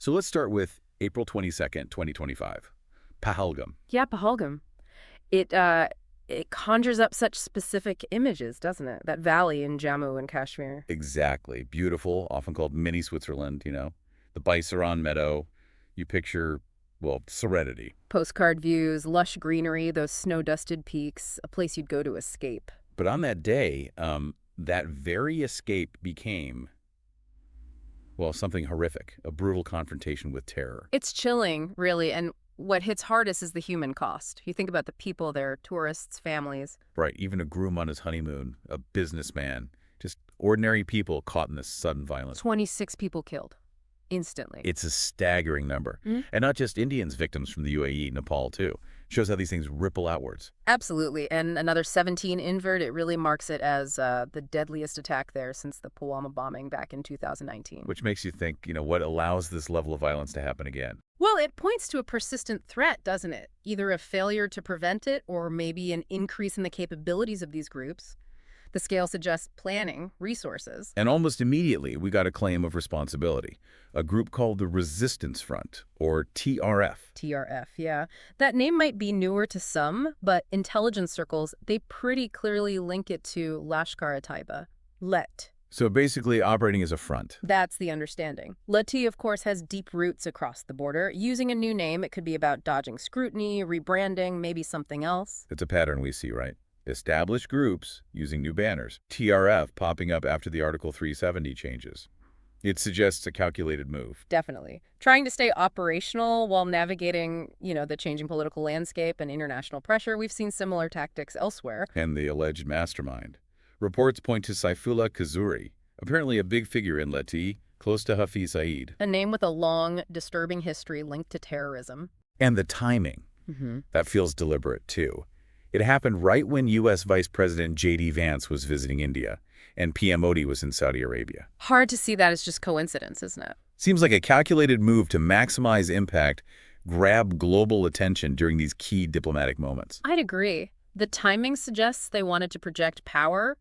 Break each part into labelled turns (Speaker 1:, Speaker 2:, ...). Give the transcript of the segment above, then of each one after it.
Speaker 1: So let's start with April 22nd, 2025. Pahalgam.
Speaker 2: Yeah, Pahalgam. It conjures up such specific images, doesn't it? That valley in Jammu and Kashmir.
Speaker 1: Exactly. Beautiful, often called mini Switzerland, The Baisaran Meadow. You picture, well, serenity.
Speaker 2: Postcard views, lush greenery, those snow-dusted peaks, a place you'd go to escape.
Speaker 1: But on that day, that very escape became, well, something horrific, a brutal confrontation with terror.
Speaker 2: It's chilling, really, and what hits hardest is the human cost. You think about the people there, tourists, families.
Speaker 1: Right, even a groom on his honeymoon, a businessman, just ordinary people caught in this sudden violence.
Speaker 2: 26 people killed, instantly.
Speaker 1: It's a staggering number. And not just Indians, victims from the UAE, Nepal, too. Shows how these things ripple outwards.
Speaker 2: Absolutely. And another 17 injured. It really marks it as the deadliest attack there since the Pulwama bombing back in 2019.
Speaker 1: Which makes you think, what allows this level of violence to happen again?
Speaker 2: Well, it points to a persistent threat, doesn't it? Either a failure to prevent it or maybe an increase in the capabilities of these groups. The scale suggests planning, resources.
Speaker 1: And almost immediately, we got a claim of responsibility. A group called the Resistance Front, or TRF.
Speaker 2: TRF, yeah. That name might be newer to some, but intelligence circles, they pretty clearly link it to Lashkar-e-Taiba. LET.
Speaker 1: So basically operating as a front.
Speaker 2: That's the understanding. LET, of course, has deep roots across the border. Using a new name, it could be about dodging scrutiny, rebranding, maybe something else.
Speaker 1: It's a pattern we see, right? Established groups using new banners. TRF popping up after the Article 370 changes. It suggests a calculated move.
Speaker 2: Definitely. Trying to stay operational while navigating, the changing political landscape and international pressure. We've seen similar tactics elsewhere.
Speaker 1: And the alleged mastermind. Reports point to Saifullah Kazuri, apparently a big figure in Leti, close to Hafiz Saeed.
Speaker 2: A name with a long, disturbing history linked to terrorism.
Speaker 1: And the timing. That feels deliberate, too. It happened right when U.S. Vice President J.D. Vance was visiting India, and PM Modi was in Saudi Arabia.
Speaker 2: Hard to see that as just coincidence, isn't it?
Speaker 1: Seems like a calculated move to maximize impact, grab global attention during these key diplomatic moments.
Speaker 2: I'd agree. The timing suggests they wanted to project power,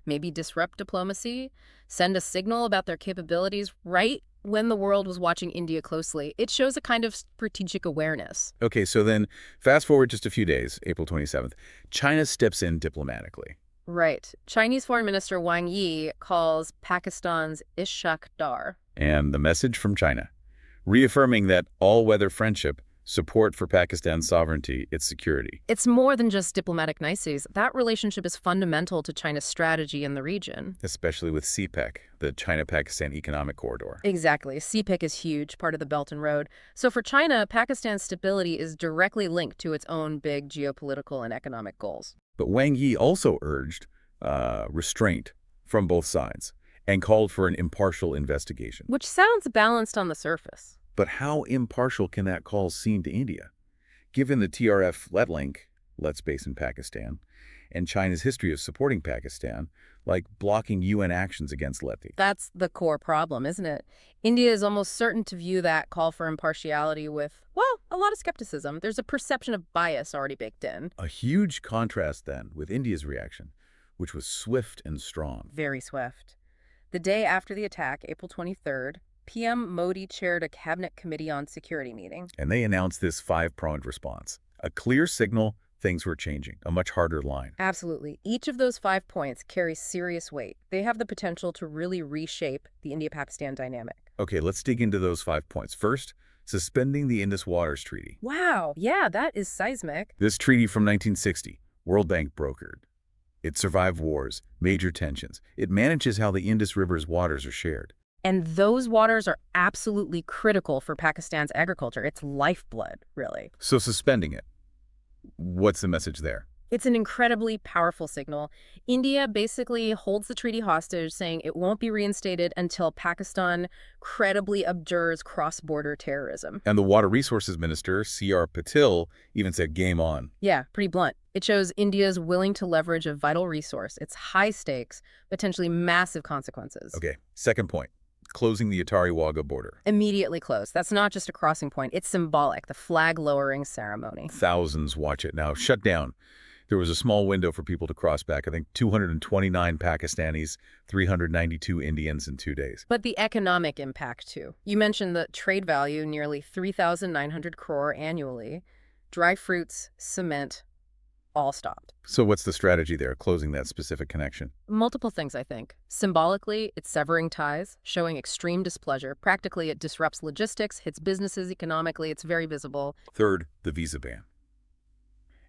Speaker 2: maybe disrupt diplomacy, send a signal about their capabilities right when the world was watching India closely. It shows a kind of strategic awareness.
Speaker 1: Okay, so then fast forward just a few days, April 27th. China steps in diplomatically.
Speaker 2: Right. Chinese Foreign Minister Wang Yi calls Pakistan's Ishaq Dar.
Speaker 1: And the message from China, reaffirming that all-weather friendship, support for Pakistan's sovereignty, its security.
Speaker 2: It's more than just diplomatic niceties. That relationship is fundamental to China's strategy in the region.
Speaker 1: Especially with CPEC, the China-Pakistan Economic Corridor.
Speaker 2: Exactly. CPEC is huge, part of the Belt and Road. So for China, Pakistan's stability is directly linked to its own big geopolitical and economic goals.
Speaker 1: But Wang Yi also urged restraint from both sides and called for an impartial investigation.
Speaker 2: Which sounds balanced on the surface.
Speaker 1: But how impartial can that call seem to India? Given the TRF let link, let's base in Pakistan, and China's history of supporting Pakistan, like blocking UN actions against Leti.
Speaker 2: That's the core problem, isn't it? India is almost certain to view that call for impartiality with, well, a lot of skepticism. There's a perception of bias already baked in.
Speaker 1: A huge contrast, then, with India's reaction, which was swift and strong.
Speaker 2: Very swift. The day after the attack, April 23rd, PM Modi chaired a cabinet committee on security meeting.
Speaker 1: And they announced this 5-pronged response. A clear signal things were changing, a much harder line.
Speaker 2: Absolutely. Each of those 5 points carries serious weight. They have the potential to really reshape the India-Pakistan dynamic.
Speaker 1: Okay, let's dig into those 5 points. First, suspending the Indus Waters Treaty.
Speaker 2: Wow, yeah, that is seismic.
Speaker 1: This treaty from 1960, World Bank brokered. It survived wars, major tensions. It manages how the Indus River's waters are shared.
Speaker 2: And those waters are absolutely critical for Pakistan's agriculture. It's lifeblood, really.
Speaker 1: So suspending it, what's the message there?
Speaker 2: It's an incredibly powerful signal. India basically holds the treaty hostage, saying it won't be reinstated until Pakistan credibly abjures cross-border terrorism.
Speaker 1: And the Water Resources Minister, C.R. Patil, even said game on.
Speaker 2: Yeah, pretty blunt. It shows India's willing to leverage a vital resource. It's high stakes, potentially massive consequences.
Speaker 1: Okay, second point. Closing the Attari-Wagah border.
Speaker 2: Immediately closed. That's not just a crossing point. It's symbolic, the flag-lowering ceremony.
Speaker 1: Thousands watch it now. Shut down. There was a small window for people to cross back. I think 229 Pakistanis, 392 Indians in 2 days.
Speaker 2: But the economic impact, too. You mentioned the trade value, nearly 3,900 crore annually. Dry fruits, cement, all stopped.
Speaker 1: So what's the strategy there, closing that specific connection?
Speaker 2: Multiple things, I think. Symbolically, it's severing ties, showing extreme displeasure. Practically, it disrupts logistics, hits businesses economically. It's very visible.
Speaker 1: Third, the visa ban.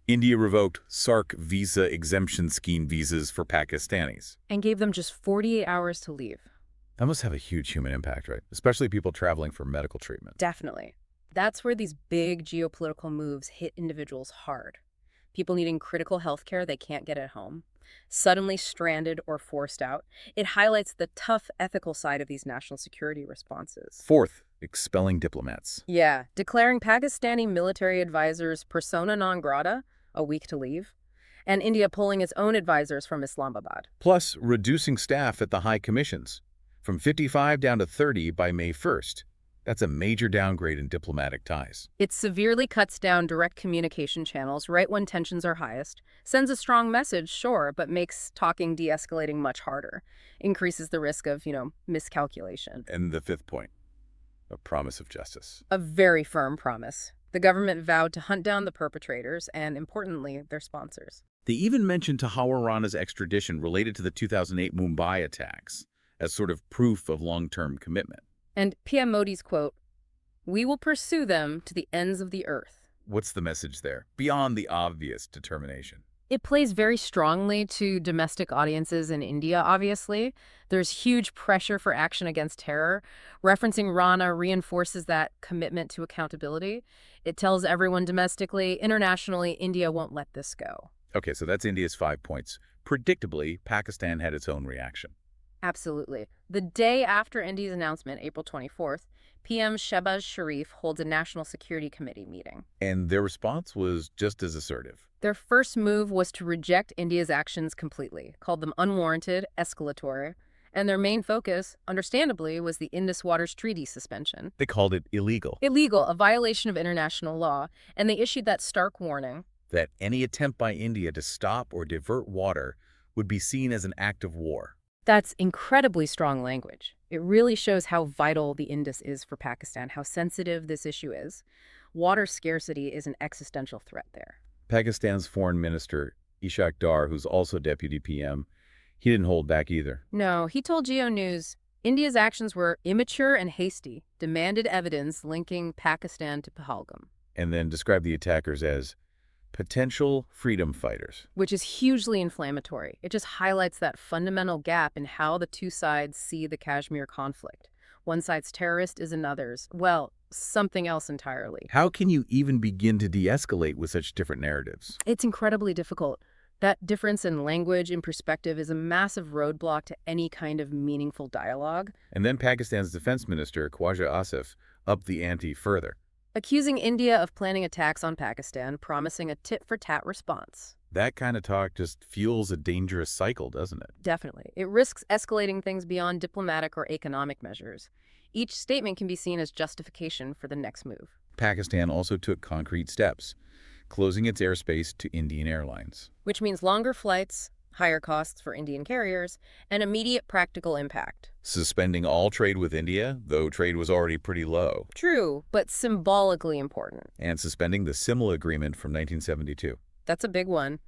Speaker 1: India revoked SAARC visa exemption scheme visas for Pakistanis.
Speaker 2: And gave them just 48 hours to leave.
Speaker 1: That must have a huge human impact, right? Especially people traveling for medical treatment.
Speaker 2: Definitely. That's where these big geopolitical moves hit individuals hard. People needing critical health care they can't get at home, suddenly stranded or forced out. It highlights the tough ethical side of these national security responses.
Speaker 1: Fourth, expelling diplomats.
Speaker 2: Yeah, declaring Pakistani military advisors persona non grata, a week to leave, and India pulling its own advisors from Islamabad.
Speaker 1: Plus, reducing staff at the high commissions, from 55 down to 30 by May 1st. That's a major downgrade in diplomatic ties.
Speaker 2: It severely cuts down direct communication channels right when tensions are highest, sends a strong message, sure, but makes talking de-escalating much harder, increases the risk of, miscalculation.
Speaker 1: And the fifth point, a promise of justice.
Speaker 2: A very firm promise. The government vowed to hunt down the perpetrators and, importantly, their sponsors.
Speaker 1: They even mentioned Tahawar Rana's extradition related to the 2008 Mumbai attacks as sort of proof of long-term commitment.
Speaker 2: And PM Modi's quote, "We will pursue them to the ends of the earth."
Speaker 1: What's the message there, beyond the obvious determination?
Speaker 2: It plays very strongly to domestic audiences in India, obviously. There's huge pressure for action against terror. Referencing Rana reinforces that commitment to accountability. It tells everyone domestically, internationally, India won't let this go.
Speaker 1: Okay, so that's India's 5 points. Predictably, Pakistan had its own reaction.
Speaker 2: Absolutely. The day after India's announcement, April 24th, PM Shehbaz Sharif holds a National Security Committee meeting.
Speaker 1: And their response was just as assertive.
Speaker 2: Their first move was to reject India's actions completely, called them unwarranted, escalatory, and their main focus, understandably, was the Indus Waters Treaty suspension.
Speaker 1: They called it illegal.
Speaker 2: Illegal, a violation of international law, and they issued that stark warning
Speaker 1: That any attempt by India to stop or divert water would be seen as an act of war.
Speaker 2: That's incredibly strong language. It really shows how vital the Indus is for Pakistan, how sensitive this issue is. Water scarcity is an existential threat there.
Speaker 1: Pakistan's Foreign Minister, Ishaq Dar, who's also Deputy PM, he didn't hold back either.
Speaker 2: No, he told Geo News, India's actions were immature and hasty, demanded evidence linking Pakistan to Pahalgam.
Speaker 1: And then described the attackers as potential freedom fighters.
Speaker 2: Which is hugely inflammatory. It just highlights that fundamental gap in how the two sides see the Kashmir conflict. One side's terrorist is another's, well, something else entirely.
Speaker 1: How can you even begin to de-escalate with such different narratives?
Speaker 2: It's incredibly difficult. That difference in language and perspective is a massive roadblock to any kind of meaningful dialogue.
Speaker 1: And then Pakistan's defense minister, Khwaja Asif, upped the ante further.
Speaker 2: Accusing India of planning attacks on Pakistan, promising a tit-for-tat response.
Speaker 1: That kind of talk just fuels a dangerous cycle, doesn't it?
Speaker 2: Definitely. It risks escalating things beyond diplomatic or economic measures. Each statement can be seen as justification for the next move.
Speaker 1: Pakistan also took concrete steps, closing its airspace to Indian airlines.
Speaker 2: Which means longer flights, higher costs for Indian carriers, and immediate practical impact.
Speaker 1: Suspending all trade with India, though trade was already pretty low.
Speaker 2: True, but symbolically important.
Speaker 1: And suspending the Simla Agreement from 1972.
Speaker 2: That's a big one.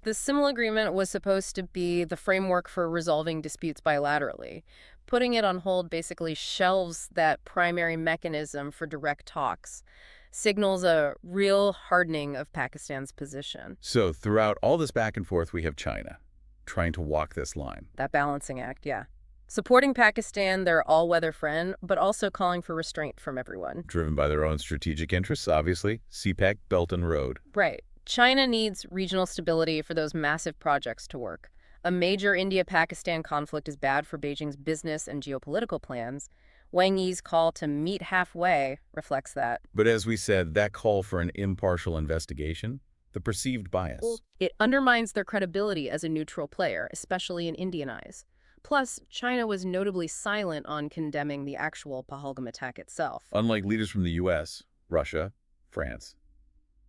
Speaker 2: The Simla Agreement was supposed to be the framework for resolving disputes bilaterally. Putting it on hold basically shelves that primary mechanism for direct talks, signals a real hardening of Pakistan's position.
Speaker 1: So throughout all this back and forth, we have China trying to walk this line.
Speaker 2: That balancing act, yeah. Supporting Pakistan, their all-weather friend, but also calling for restraint from everyone.
Speaker 1: Driven by their own strategic interests, obviously. CPEC, Belt and Road.
Speaker 2: Right. China needs regional stability for those massive projects to work. A major India-Pakistan conflict is bad for Beijing's business and geopolitical plans. Wang Yi's call to meet halfway reflects that.
Speaker 1: But as we said, that call for an impartial investigation, the perceived bias.
Speaker 2: It undermines their credibility as a neutral player, especially in Indian eyes. Plus, China was notably silent on condemning the actual Pahalgam attack itself.
Speaker 1: Unlike leaders from the U.S., Russia, France,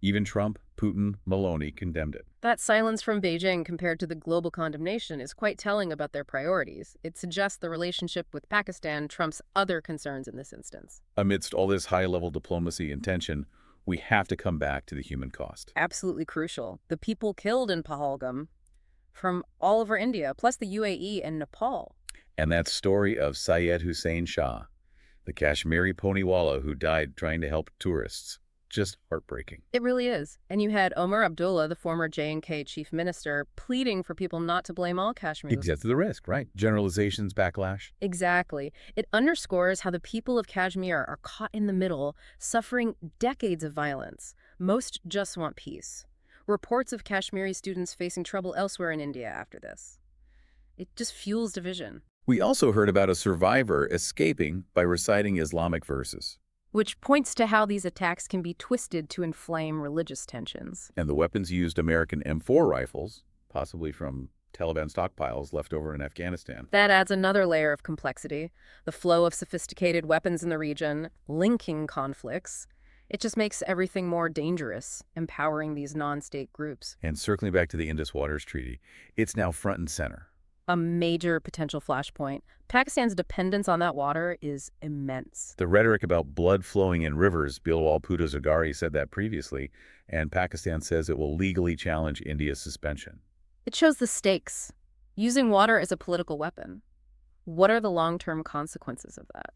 Speaker 1: Even Trump, Putin, Maloney condemned it.
Speaker 2: That silence from Beijing compared to the global condemnation is quite telling about their priorities. It suggests the relationship with Pakistan trumps other concerns in this instance.
Speaker 1: Amidst all this high-level diplomacy and tension, we have to come back to the human cost.
Speaker 2: Absolutely crucial. The people killed in Pahalgam from all over India, plus the UAE and Nepal.
Speaker 1: And that story of Syed Hussein Shah, the Kashmiri poniwala who died trying to help tourists. Just heartbreaking.
Speaker 2: It really is. And you had Omar Abdullah, the former J&K chief minister, pleading for people not to blame all Kashmiris.
Speaker 1: Except the risk, right? Generalizations, backlash.
Speaker 2: Exactly. It underscores how the people of Kashmir are caught in the middle, suffering decades of violence. Most just want peace. Reports of Kashmiri students facing trouble elsewhere in India after this. It just fuels division.
Speaker 1: We also heard about a survivor escaping by reciting Islamic verses.
Speaker 2: Which points to how these attacks can be twisted to inflame religious tensions.
Speaker 1: And the weapons used American M4 rifles, possibly from Taliban stockpiles left over in Afghanistan.
Speaker 2: That adds another layer of complexity. The flow of sophisticated weapons in the region, linking conflicts. It just makes everything more dangerous, empowering these non-state groups.
Speaker 1: And circling back to the Indus Waters Treaty, it's now front and center.
Speaker 2: A major potential flashpoint. Pakistan's dependence on that water is immense.
Speaker 1: The rhetoric about blood flowing in rivers, Bilwal Bhutto Zagari said that previously, and Pakistan says it will legally challenge India's suspension.
Speaker 2: It shows the stakes. Using water as a political weapon. What are the long-term consequences of that?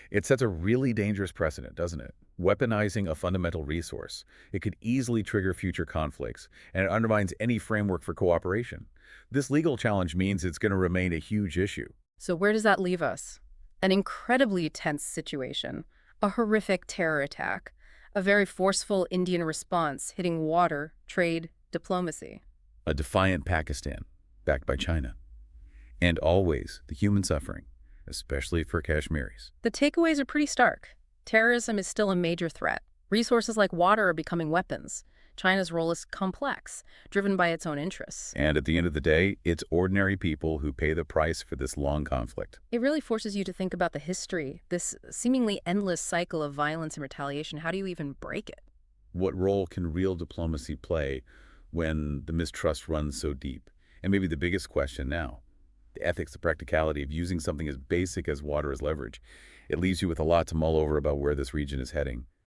Speaker 1: It sets a really dangerous precedent, doesn't it? Weaponizing a fundamental resource. It could easily trigger future conflicts, and it undermines any framework for cooperation. This legal challenge means it's going to remain a huge issue.
Speaker 2: So where does that leave us? An incredibly tense situation, a horrific terror attack, a very forceful Indian response hitting water, trade, diplomacy.
Speaker 1: A defiant Pakistan, backed by China. And always the human suffering, especially for Kashmiris.
Speaker 2: The takeaways are pretty stark. Terrorism is still a major threat. Resources like water are becoming weapons. China's role is complex, driven by its own interests.
Speaker 1: And at the end of the day, it's ordinary people who pay the price for this long conflict.
Speaker 2: It really forces you to think about the history, this seemingly endless cycle of violence and retaliation. How do you even break it?
Speaker 1: What role can real diplomacy play when the mistrust runs so deep? And maybe the biggest question now, the ethics, the practicality of using something as basic as water as leverage. It leaves you with a lot to mull over about where this region is heading.